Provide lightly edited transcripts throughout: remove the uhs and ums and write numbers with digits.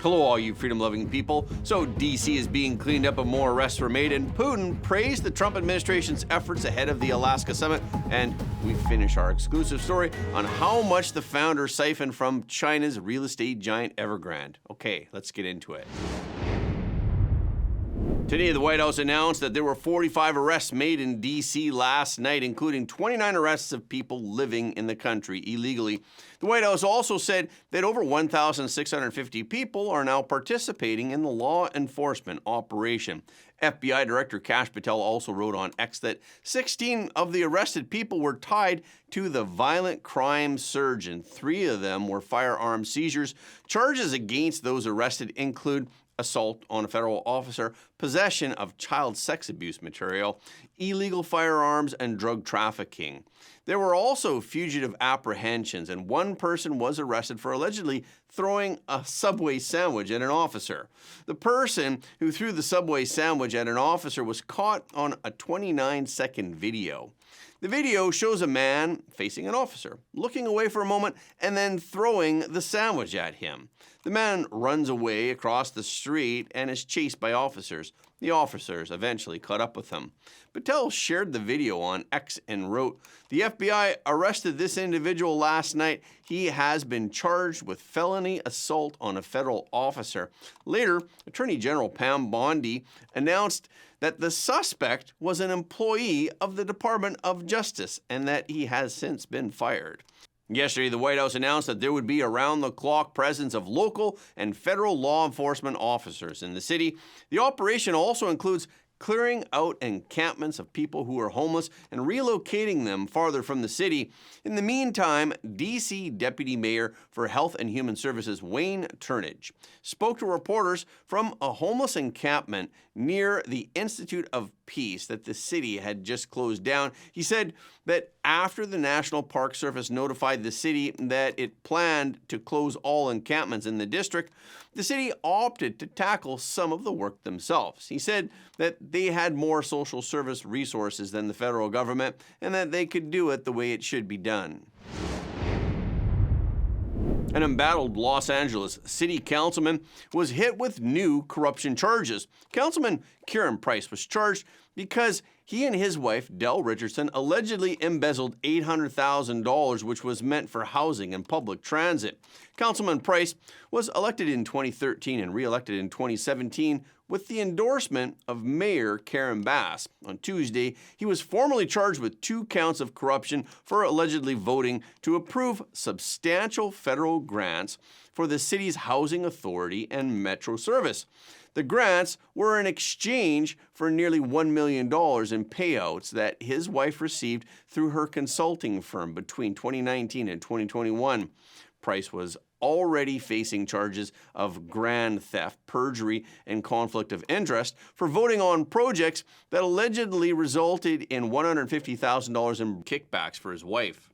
Hello, all you freedom-loving people. So, D.C. is being cleaned up and more arrests were made, and Putin praised the Trump administration's efforts ahead of the Alaska summit. And we finish our exclusive story on how much the founder siphoned from China's real estate giant Evergrande. Okay, let's get into it. Today, the White House announced that there were 45 arrests made in D.C. last night, including 29 arrests of people living in the country illegally. The White House also said that over 1,650 people are now participating in the law enforcement operation. FBI Director Kash Patel also wrote on X that 16 of the arrested people were tied to the violent crime surge, and 3 of them were firearm seizures. Charges against those arrested include assault on a federal officer, possession of child sex abuse material, illegal firearms, and drug trafficking. There were also fugitive apprehensions, and 1 person was arrested for allegedly throwing a Subway sandwich at an officer. The person who threw the Subway sandwich at an officer was caught on a 29-second video. The video shows a man facing an officer, looking away for a moment, and then throwing the sandwich at him. The man runs away across the street and is chased by officers. The officers eventually caught up with him. Patel shared the video on X and wrote, "The FBI arrested this individual last night. He has been charged with felony assault on a federal officer." Later, Attorney General Pam Bondi announced that the suspect was an employee of the Department of Justice and that he has since been fired. Yesterday, the White House announced that there would be around-the-clock presence of local and federal law enforcement officers in the city. The operation also includes clearing out encampments of people who are homeless and relocating them farther from the city. In the meantime, D.C. Deputy Mayor for Health and Human Services Wayne Turnage spoke to reporters from a homeless encampment near the Institute of Peace that the city had just closed down. He said that after the National Park Service notified the city that it planned to close all encampments in the district, the city opted to tackle some of the work themselves. He said that they had more social service resources than the federal government and that they could do it the way it should be done. An embattled Los Angeles city councilman was hit with new corruption charges. Councilman Kieran Price was charged because he and his wife, Del Richardson, allegedly embezzled $800,000, which was meant for housing and public transit. Councilman Price was elected in 2013 and re-elected in 2017 with the endorsement of Mayor Karen Bass. On Tuesday, he was formally charged with 2 counts of corruption for allegedly voting to approve substantial federal grants for the city's housing authority and metro service. The grants were in exchange for nearly $1 million in payouts that his wife received through her consulting firm between 2019 and 2021. Price was already facing charges of grand theft, perjury, and conflict of interest for voting on projects that allegedly resulted in $150,000 in kickbacks for his wife.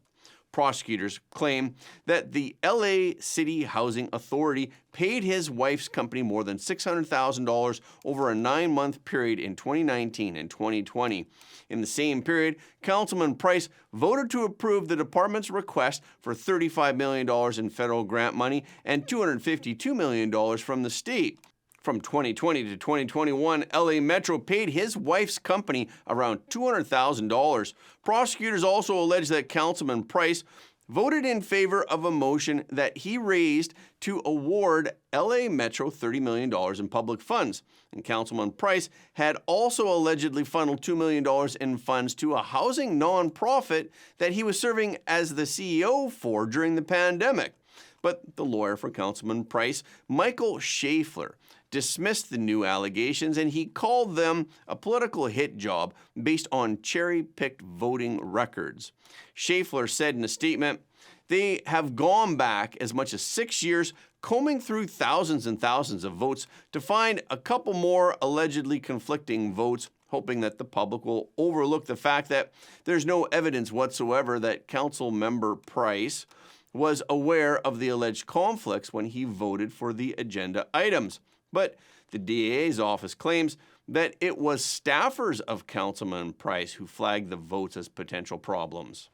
Prosecutors claim that the LA City Housing Authority paid his wife's company more than $600,000 over a 9-month period in 2019 and 2020. In the same period, Councilman Price voted to approve the department's request for $35 million in federal grant money and $252 million from the state. From 2020 to 2021, LA Metro paid his wife's company around $200,000. Prosecutors also allege that Councilman Price voted in favor of a motion that he raised to award LA Metro $30 million in public funds. And Councilman Price had also allegedly funneled $2 million in funds to a housing nonprofit that he was serving as the CEO for during the pandemic. But the lawyer for Councilman Price, Michael Schaeffler, dismissed the new allegations, and he called them a political hit job based on cherry-picked voting records. Schaeffler said in a statement, "They have gone back as much as 6 years, combing through thousands and thousands of votes to find a couple more allegedly conflicting votes, hoping that the public will overlook the fact that there's no evidence whatsoever that Council Member Price was aware of the alleged conflicts when he voted for the agenda items." But the DA's office claims that it was staffers of Councilman Price who flagged the votes as potential problems.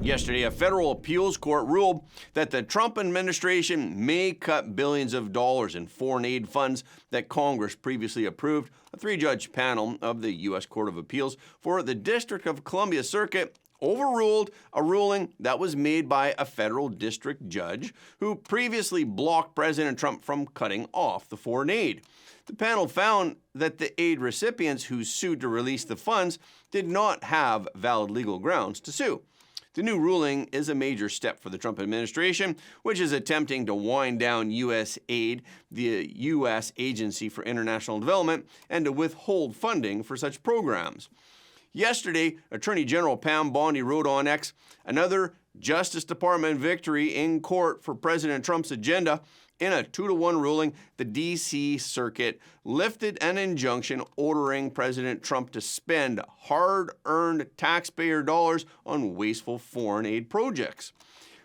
Yesterday, a federal appeals court ruled that the Trump administration may cut billions of dollars in foreign aid funds that Congress previously approved. A three-judge panel of the U.S. Court of Appeals for the District of Columbia Circuit overruled a ruling that was made by a federal district judge who previously blocked President Trump from cutting off the foreign aid. The panel found that the aid recipients who sued to release the funds did not have valid legal grounds to sue. The new ruling is a major step for the Trump administration, which is attempting to wind down U.S. aid, the U.S. Agency for International Development, and to withhold funding for such programs. Yesterday, Attorney General Pam Bondi wrote on X, another Justice Department victory in court for President Trump's agenda. In a 2-1 ruling, the D.C. Circuit lifted an injunction ordering President Trump to spend hard-earned taxpayer dollars on wasteful foreign aid projects.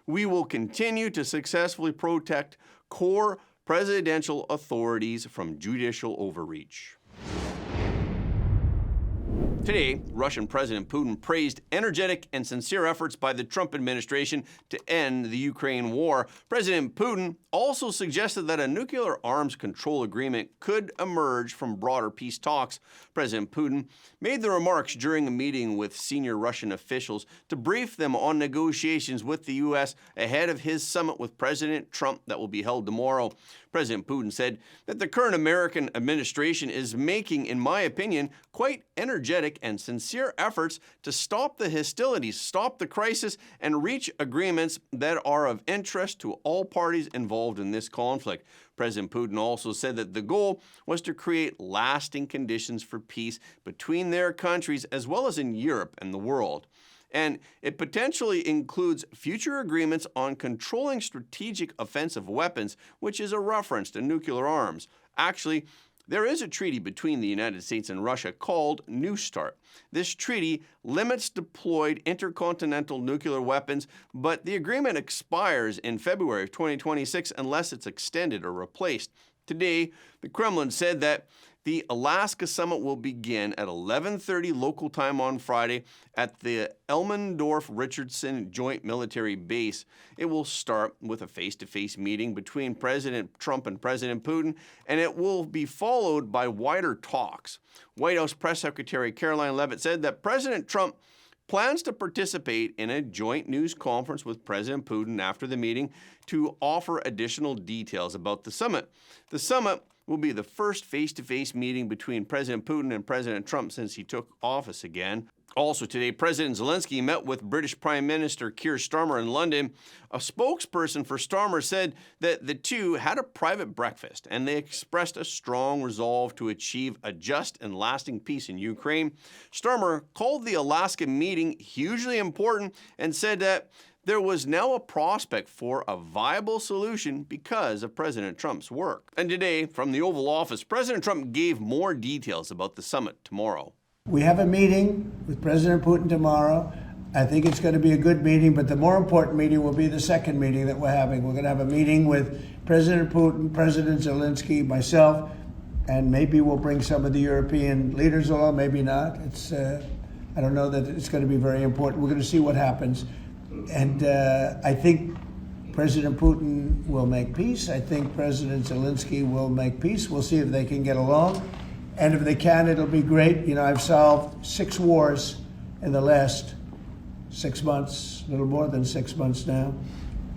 We will continue to successfully protect core presidential authorities from judicial overreach. Today, Russian President Putin praised energetic and sincere efforts by the Trump administration to end the Ukraine war. President Putin also suggested that a nuclear arms control agreement could emerge from broader peace talks. President Putin made the remarks during a meeting with senior Russian officials to brief them on negotiations with the U.S. ahead of his summit with President Trump that will be held tomorrow. President Putin said that the current American administration is making, in my opinion, quite energetic and sincere efforts to stop the hostilities, stop the crisis, and reach agreements that are of interest to all parties involved in this conflict. President Putin also said that the goal was to create lasting conditions for peace between their countries as well as in Europe and the world. And it potentially includes future agreements on controlling strategic offensive weapons, which is a reference to nuclear arms. Actually, there is a treaty between the United States and Russia called New START. This treaty limits deployed intercontinental nuclear weapons, but the agreement expires in February of 2026 unless it's extended or replaced. Today, the Kremlin said that the Alaska summit will begin at 11:30 local time on Friday at the Elmendorf-Richardson Joint Military Base. It will start with a face-to-face meeting between President Trump and President Putin, and it will be followed by wider talks. White House Press Secretary Caroline Leavitt said that President Trump plans to participate in a joint news conference with President Putin after the meeting to offer additional details about the summit. The summit will be the first face-to-face meeting between President Putin and President Trump since he took office again. Also today, President Zelensky met with British Prime Minister Keir Starmer in London. A spokesperson for Starmer said that the two had a private breakfast and they expressed a strong resolve to achieve a just and lasting peace in Ukraine. Starmer called the Alaska meeting hugely important and said that there was now a prospect for a viable solution because of President Trump's work. And today, from the Oval Office, President Trump gave more details about the summit tomorrow. We have a meeting with President Putin tomorrow. I think it's going to be a good meeting, but the more important meeting will be the second meeting that we're having. We're going to have a meeting with President Putin, President Zelensky, myself, and maybe we'll bring some of the European leaders along, maybe not. I don't know that it's going to be very important. We're going to see what happens. And I think President Putin will make peace. I think President Zelensky will make peace. We'll see if they can get along. And if they can, it'll be great. You know, I've solved 6 wars in the last 6 months, a little more than 6 months now.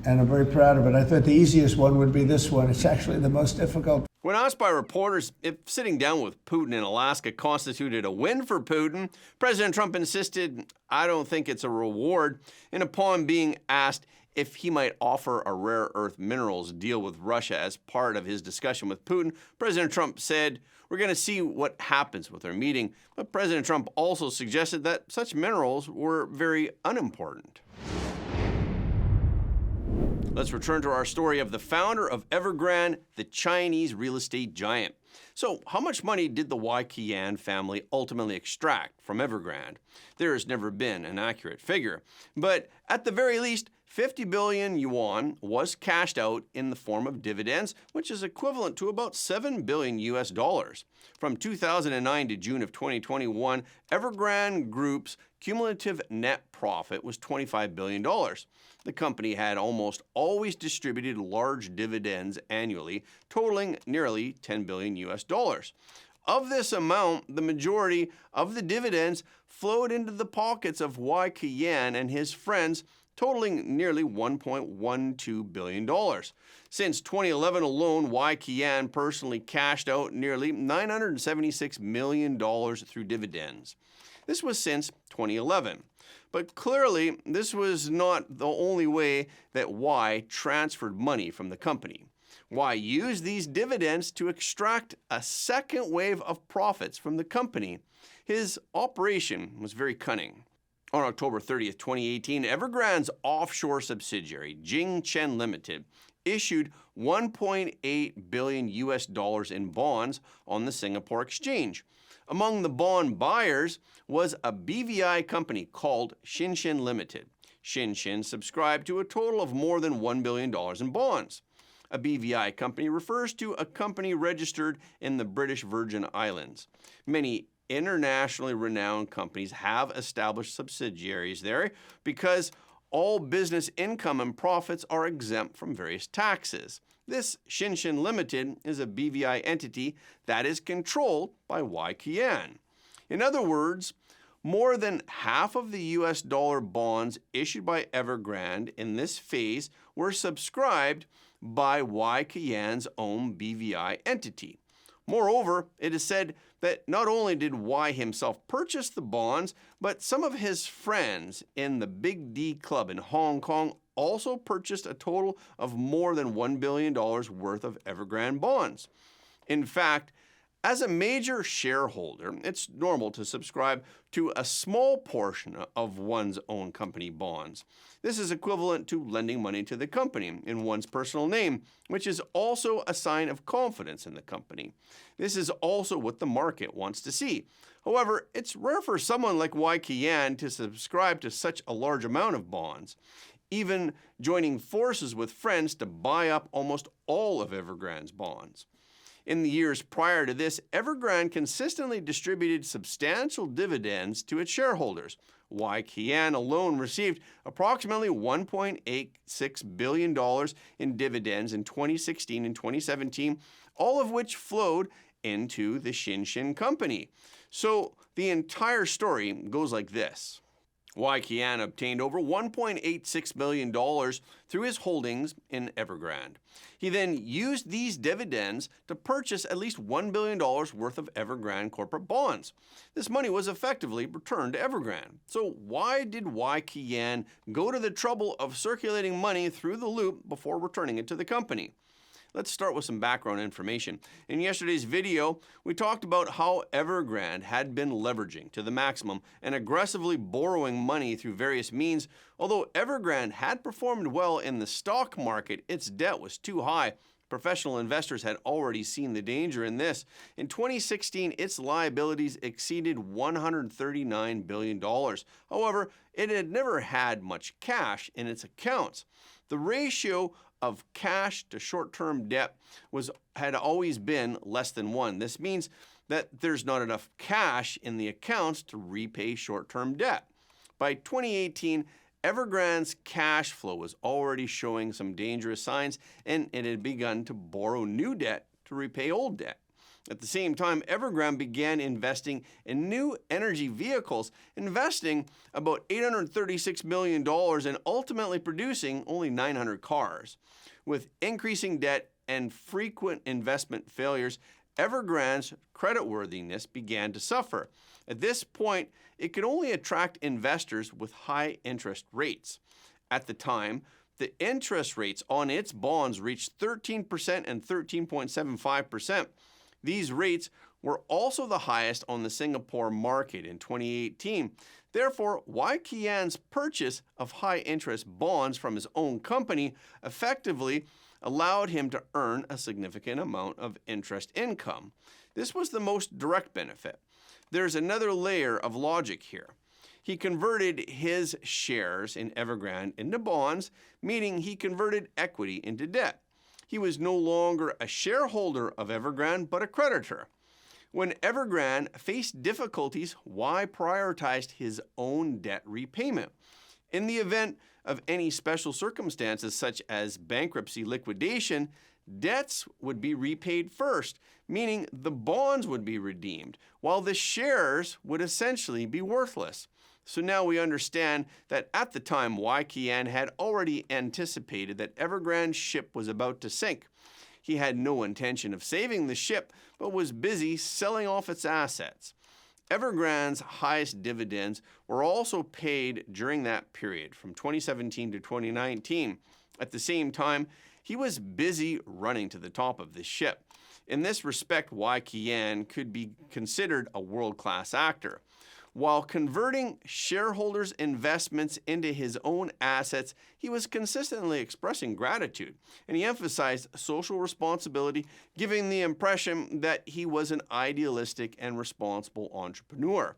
And I'm very proud of it. I thought the easiest one would be this one. It's actually the most difficult. When asked by reporters if sitting down with Putin in Alaska constituted a win for Putin, President Trump insisted, "I don't think it's a reward." And upon being asked if he might offer a rare earth minerals deal with Russia as part of his discussion with Putin, President Trump said, "We're going to see what happens with our meeting." But President Trump also suggested that such minerals were very unimportant. Let's return to our story of the founder of Evergrande, the Chinese real estate giant. So, how much money did the Wai-Kwan family ultimately extract from Evergrande? There has never been an accurate figure, but at the very least, 50 billion yuan was cashed out in the form of dividends, which is equivalent to about $7 billion US dollars. From 2009 to June of 2021, Evergrande Group's cumulative net profit was $25 billion. The company had almost always distributed large dividends annually, totaling nearly $10 billion US dollars. Of this amount, the majority of the dividends flowed into the pockets of Y. Qian and his friends, totaling nearly $1.12 billion. Since 2011 alone, Y. Qian personally cashed out nearly $976 million through dividends. This was since 2011. But clearly, this was not the only way that Y transferred money from the company. Y used these dividends to extract a second wave of profits from the company. His operation was very cunning. On October 30th, 2018, Evergrande's offshore subsidiary, Jingchen Limited, issued $1.8 billion US dollars in bonds on the Singapore exchange. Among the bond buyers was a BVI company called Shinshin Limited. Shinshin subscribed to a total of more than $1 billion in bonds. A BVI company refers to a company registered in the British Virgin Islands. Many internationally renowned companies have established subsidiaries there because all business income and profits are exempt from various taxes. This Shinshin Limited is a BVI entity that is controlled by Y. Qian. In other words, more than half of the US dollar bonds issued by Evergrande in this phase were subscribed by Y. Qian's own BVI entity. Moreover, it is said that not only did Y himself purchase the bonds, but some of his friends in the Big D Club in Hong Kong also purchased a total of more than $1 billion worth of Evergrande bonds. In fact, as a major shareholder, it's normal to subscribe to a small portion of one's own company bonds. This is equivalent to lending money to the company in one's personal name, which is also a sign of confidence in the company. This is also what the market wants to see. However, it's rare for someone like Y. Qian to subscribe to such a large amount of bonds, even joining forces with friends to buy up almost all of Evergrande's bonds. In the years prior to this, Evergrande consistently distributed substantial dividends to its shareholders. Y. Qian alone received approximately $1.86 billion in dividends in 2016 and 2017, all of which flowed into the Shinshin company. So the entire story goes like this. Y. Qian obtained over $1.86 billion through his holdings in Evergrande. He then used these dividends to purchase at least $1 billion worth of Evergrande corporate bonds. This money was effectively returned to Evergrande. So why did Y. Qian go to the trouble of circulating money through the loop before returning it to the company? Let's start with some background information. In yesterday's video, we talked about how Evergrande had been leveraging to the maximum and aggressively borrowing money through various means. Although Evergrande had performed well in the stock market, its debt was too high. Professional investors had already seen the danger in this. In 2016, its liabilities exceeded $139 billion. However, it had never had much cash in its accounts. The ratio of cash to short-term debt had always been less than 1. This means that there's not enough cash in the accounts to repay short-term debt. By 2018, Evergrande's cash flow was already showing some dangerous signs, and it had begun to borrow new debt to repay old debt. At the same time, Evergrande began investing in new energy vehicles, investing about $836 million and ultimately producing only 900 cars. With increasing debt and frequent investment failures, Evergrande's creditworthiness began to suffer. At this point, it could only attract investors with high interest rates. At the time, the interest rates on its bonds reached 13% and 13.75%. These rates were also the highest on the Singapore market in 2018. Therefore, Y. Qian's purchase of high-interest bonds from his own company effectively allowed him to earn a significant amount of interest income. This was the most direct benefit. There's another layer of logic here. He converted his shares in Evergrande into bonds, meaning he converted equity into debt. He was no longer a shareholder of Evergrande, but a creditor. When Evergrande faced difficulties, Y prioritized his own debt repayment. In the event of any special circumstances such as bankruptcy liquidation, debts would be repaid first, meaning the bonds would be redeemed, while the shares would essentially be worthless. So now we understand that at the time, Y Kian had already anticipated that Evergrande's ship was about to sink. He had no intention of saving the ship, but was busy selling off its assets. Evergrande's highest dividends were also paid during that period, from 2017 to 2019. At the same time, he was busy running to the top of the ship. In this respect, Y Kian could be considered a world-class actor. While converting shareholders' investments into his own assets, he was consistently expressing gratitude, and he emphasized social responsibility, giving the impression that he was an idealistic and responsible entrepreneur.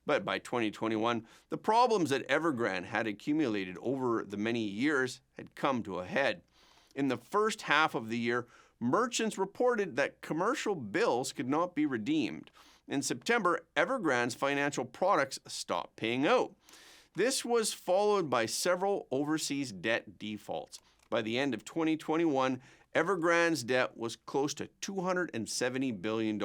But by 2021, the problems that Evergrande had accumulated over the many years had come to a head. In the first half of the year, merchants reported that commercial bills could not be redeemed. In September, Evergrande's financial products stopped paying out. This was followed by several overseas debt defaults. By the end of 2021, Evergrande's debt was close to $270 billion,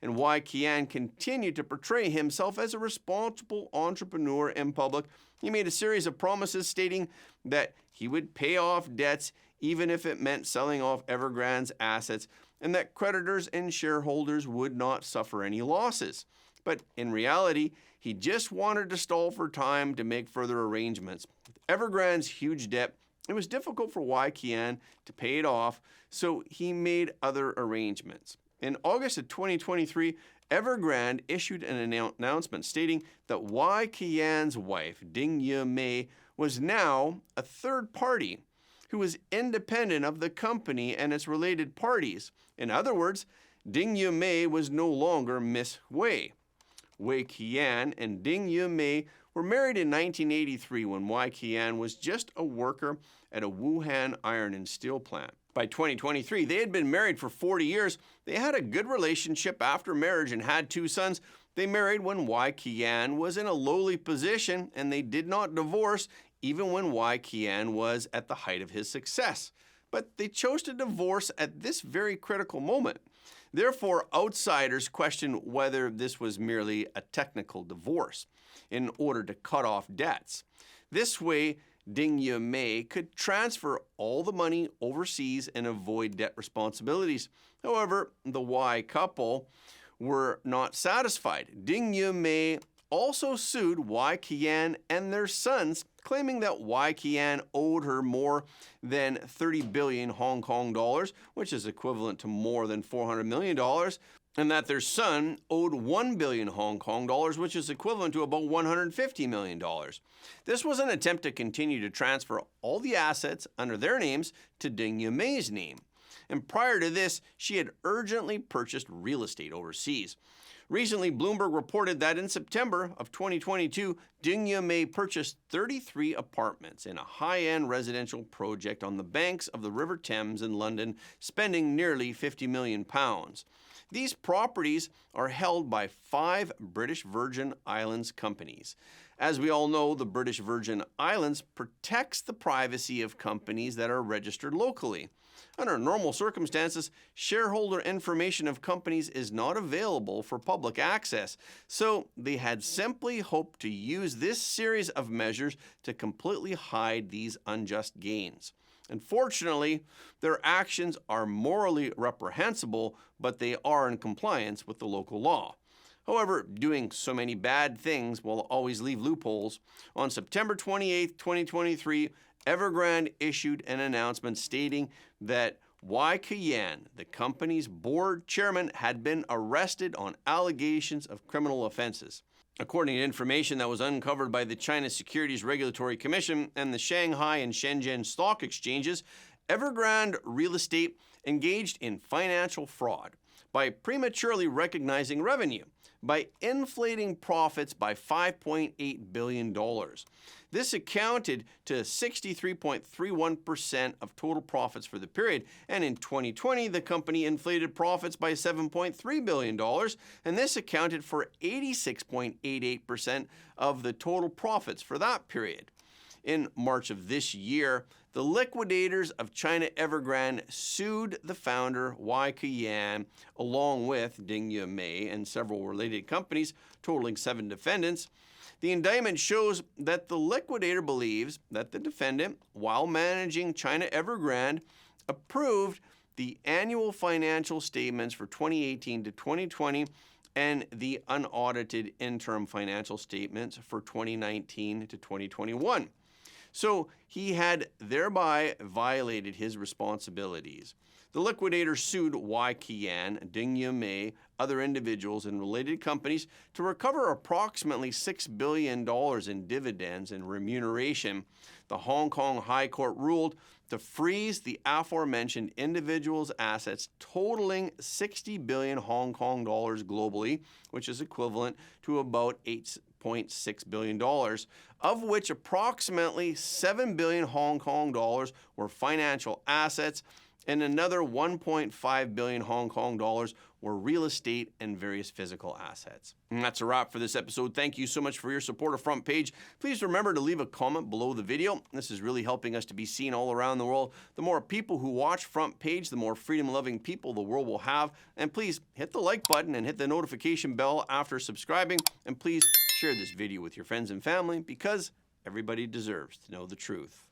and Y Kian continued to portray himself as a responsible entrepreneur in public. He made a series of promises stating that he would pay off debts even if it meant selling off Evergrande's assets, and that creditors and shareholders would not suffer any losses. But in reality, he just wanted to stall for time to make further arrangements. With Evergrande's huge debt, it was difficult for Y Kian to pay it off, so he made other arrangements. In August of 2023, Evergrande issued an announcement stating that Y Kian's wife, Ding Yimei, was now a third party who was independent of the company and its related parties. In other words, Ding Yimei was no longer Miss Wei. Wei Qian and Ding Yimei were married in 1983 when Y Kian was just a worker at a Wuhan iron and steel plant. By 2023, they had been married for 40 years. They had a good relationship after marriage and had 2 sons. They married when Y Kian was in a lowly position, and they did not divorce even when Y Kian was at the height of his success. But they chose to divorce at this very critical moment. Therefore, outsiders question whether this was merely a technical divorce in order to cut off debts. This way, Ding Yimei could transfer all the money overseas and avoid debt responsibilities. However, the Y couple were not satisfied. Ding Yimei also sued Y Kian and their sons, claiming that Y Kian owed her more than 30 billion Hong Kong dollars, which is equivalent to more than $400 million, and that their son owed 1 billion Hong Kong dollars, which is equivalent to about $150 million. This was an attempt to continue to transfer all the assets under their names to Ding Yimei's name. And prior to this, she had urgently purchased real estate overseas. Recently, Bloomberg reported that in September of 2022, Ding Yimei purchased 33 apartments in a high-end residential project on the banks of the River Thames in London, spending nearly £50 million. These properties are held by 5 British Virgin Islands companies. As we all know, the British Virgin Islands protects the privacy of companies that are registered locally. Under normal circumstances, shareholder information of companies is not available for public access, so they had simply hoped to use this series of measures to completely hide these unjust gains. Unfortunately, their actions are morally reprehensible, but they are in compliance with the local law. However, doing so many bad things will always leave loopholes. On September 28, 2023, Evergrande issued an announcement stating that Y Kian, the company's board chairman, had been arrested on allegations of criminal offenses. According to information that was uncovered by the China Securities Regulatory Commission and the Shanghai and Shenzhen stock exchanges, Evergrande Real Estate engaged in financial fraud by prematurely recognizing revenue. by inflating profits by $5.8 billion. This accounted to 63.31% of total profits for the period, and in 2020, the company inflated profits by $7.3 billion, and this accounted for 86.88% of the total profits for that period. In March of this year, the liquidators of China Evergrande sued the founder, Wai Keyan, along with Ding Yumei and several related companies, totaling 7 defendants. The indictment shows that the liquidator believes that the defendant, while managing China Evergrande, approved the annual financial statements for 2018 to 2020 and the unaudited interim financial statements for 2019 to 2021. So he had thereby violated his responsibilities. The liquidator sued Wai Keyan, Ding Yumei, other individuals and related companies to recover approximately $6 billion in dividends and remuneration. The Hong Kong High Court ruled to freeze the aforementioned individuals' assets totaling 60 billion Hong Kong dollars globally, which is equivalent to about $8.6 billion, of which approximately 7 billion Hong Kong dollars were financial assets and another 1.5 billion Hong Kong dollars were real estate and various physical assets. And that's a wrap for this episode. Thank you so much for your support of Front Page. Please remember to leave a comment below the video. This is really helping us to be seen all around the world. The more people who watch Front Page, the more freedom-loving people the world will have. And please hit the like button and hit the notification bell after subscribing. And please share this video with your friends and family because everybody deserves to know the truth.